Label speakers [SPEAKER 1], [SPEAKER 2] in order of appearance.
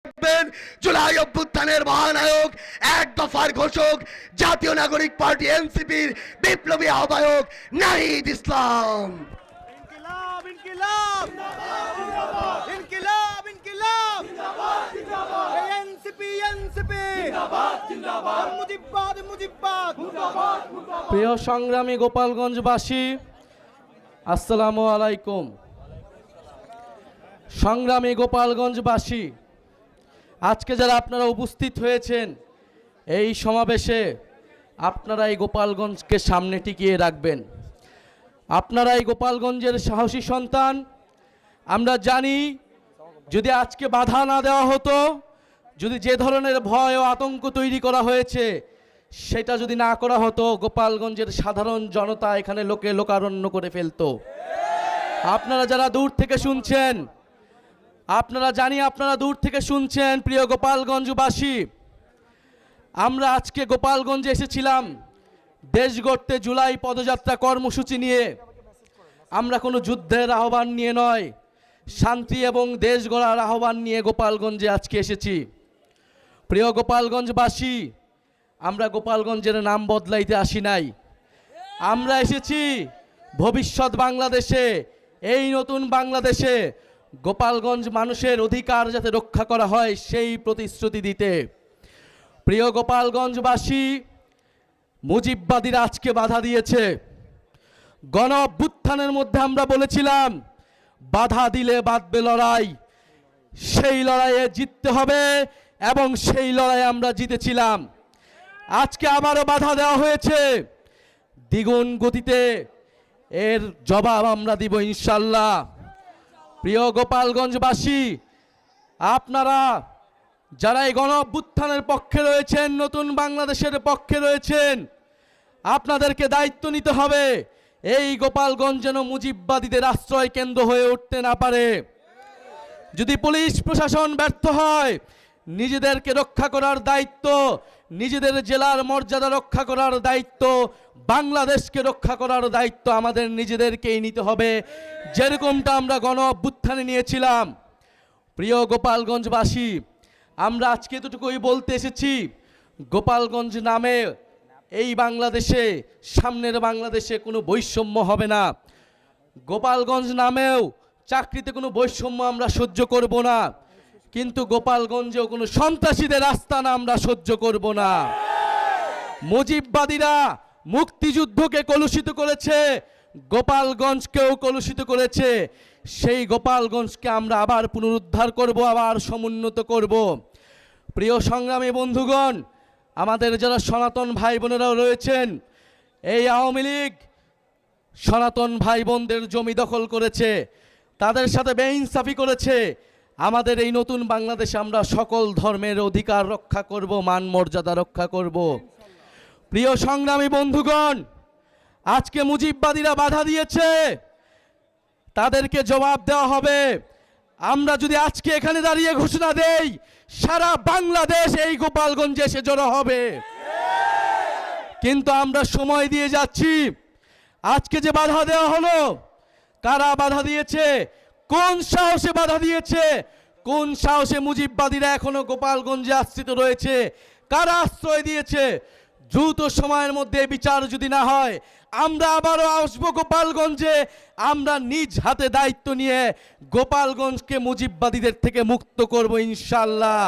[SPEAKER 1] রাখবেন জুলাই অভ্যুত্থানের মহানায়ক, এক দফার ঘোষক, জাতীয় নাগরিক পার্টি এনসিপির বিপ্লবী আহ্বায়ক নাহিদ ইসলাম।
[SPEAKER 2] ইনকিলাব ইনকিলাব ইনকিলাব ইনকিলাব এনসিপি এনসিপি জিন্দাবাদ জিন্দাবাদ মুজিববাদ মুজিববাদ মুজিববাদ।
[SPEAKER 3] প্রিয় সংগ্রামী গোপালগঞ্জবাসী, আসসালামু আলাইকুম। সংগ্রামী গোপালগঞ্জবাসী, আজকে যারা আপনারা উপস্থিত হয়েছেন এই সমাবেশে, আপনারা এই গোপালগঞ্জকে সামনে টিকিয়ে রাখবেন। আপনারা এই গোপালগঞ্জের সাহসী সন্তান। আমরা জানি যদি আজকে বাধা না দেওয়া হতো, যদি যে ধরনের ভয় ও আতঙ্ক তৈরি করা হয়েছে সেটা যদি না করা হতো, গোপালগঞ্জের সাধারণ জনতা এখানে লোকে লোকারণ্য করে ফেলতো। আপনারা যারা দূর থেকে শুনছেন, আপনারা দূর থেকে শুনছেন, প্রিয় গোপালগঞ্জবাসী, আমরা আজকে গোপালগঞ্জে এসেছিলাম দেশ গড়তে জুলাই পদযাত্রা কর্মসূচি নিয়ে। আমরা কোনো যুদ্ধের আহ্বান নিয়ে নয়, শান্তি এবং দেশ গড়ার আহ্বান নিয়ে গোপালগঞ্জে আজকে এসেছি। প্রিয় গোপালগঞ্জবাসী, আমরা গোপালগঞ্জের নাম বদলাইতে আসি নাই। আমরা এসেছি ভবিষ্যৎ বাংলাদেশে, এই নতুন বাংলাদেশে গোপালগঞ্জ মানুষের অধিকার যাতে রক্ষা করা হয় সেই প্রতিশ্রুতি দিতে। প্রিয় গোপালগঞ্জবাসী, মুজিববাদীরা আজকে বাধা দিয়েছে। গণ অভ্যুত্থানের মধ্যে আমরা বলেছিলাম বাধা দিলে বাঁধবে লড়াই, সেই লড়াইয়ে জিততে হবে এবং সেই লড়াইয়ে আমরা জিতেছিলাম। আজকে আবারও বাধা দেওয়া হয়েছে, দ্বিগুণ গতিতে এর জবাব আমরা দিব ইনশাল্লাহ। প্রিয় গোপালগঞ্জবাসী, আপনারা যারা এই গণ অভ্যুত্থানের পক্ষে রয়েছেন, নতুন বাংলাদেশের পক্ষে রয়েছেন, আপনাদেরকে দায়িত্ব নিতে হবে এই গোপালগঞ্জ যেন মুজিববাদীদের আশ্রয় কেন্দ্র হয়ে উঠতে না পারে। যদি পুলিশ প্রশাসন ব্যর্থ হয়, নিজেদেরকে রক্ষা করার দায়িত্ব, নিজেদের জেলার মর্যাদা রক্ষা করার দায়িত্ব, বাংলাদেশকে রক্ষা করার দায়িত্ব আমাদের নিজেদেরকেই নিতে হবে, যেরকমটা আমরা গণ অভ্যুত্থানে নিয়েছিলাম। প্রিয় গোপালগঞ্জবাসী, আমরা আজকে এতটুকুই বলতে এসেছি, গোপালগঞ্জ নামে এই বাংলাদেশে, সামনের বাংলাদেশে কোনো বৈষম্য হবে না। গোপালগঞ্জ নামেও চাকরিতে কোনো বৈষম্য আমরা সহ্য করব না, কিন্তু গোপালগঞ্জেও কোনো সন্ত্রাসীদের আস্তানা আমরা সহ্য করব না। মুজিববাদীরা মুক্তিযুদ্ধকে কলুষিত করেছে, গোপালগঞ্জকেও কলুষিত করেছে। সেই গোপালগঞ্জকে আমরা আবার পুনরুদ্ধার করব, আবার সমুন্নত করব। প্রিয় সংগ্রামী বন্ধুগণ, আমাদের যারা সনাতন ভাই বোনেরাও রয়েছেন, এই আওয়ামী লীগ সনাতন ভাই বোনদের জমি দখল করেছে, তাদের সাথে বেইনসাফি করেছে। আমাদের এই নতুন বাংলাদেশে আমরা সকল ধর্মের অধিকার রক্ষা করব, মান মর্যাদা রক্ষা করব। প্রিয় সংগ্রামী বন্ধুগণ, আজকে মুজিববাদীরা বাধা দিয়েছে, তাদেরকে জবাব দেওয়া হবে। আমরা যদি আজকে এখানে দাঁড়িয়ে ঘোষণা দেই, সারা বাংলাদেশ এই গোপালগঞ্জে এসে জড়ো হবে। কিন্তু আমরা সময় দিয়ে যাচ্ছি। আজকে যে বাধা দেওয়া হলো, কারা বাধা দিয়েছে, কোন সাহসে বাধা দিয়েছে, কোন সাহসে মুজিববাদীরা এখনো গোপালগঞ্জে আশ্রিত রয়েছে, কারা আশ্রয় দিয়েছে? দ্রুত সময়ের মধ্যে বিচার যদি না হয়, আমরা আবারও আসবো গোপালগঞ্জে। আমরা নিজ হাতে দায়িত্ব নিয়ে গোপালগঞ্জকে মুজিববাদীদের থেকে মুক্ত করব ইনশাল্লাহ।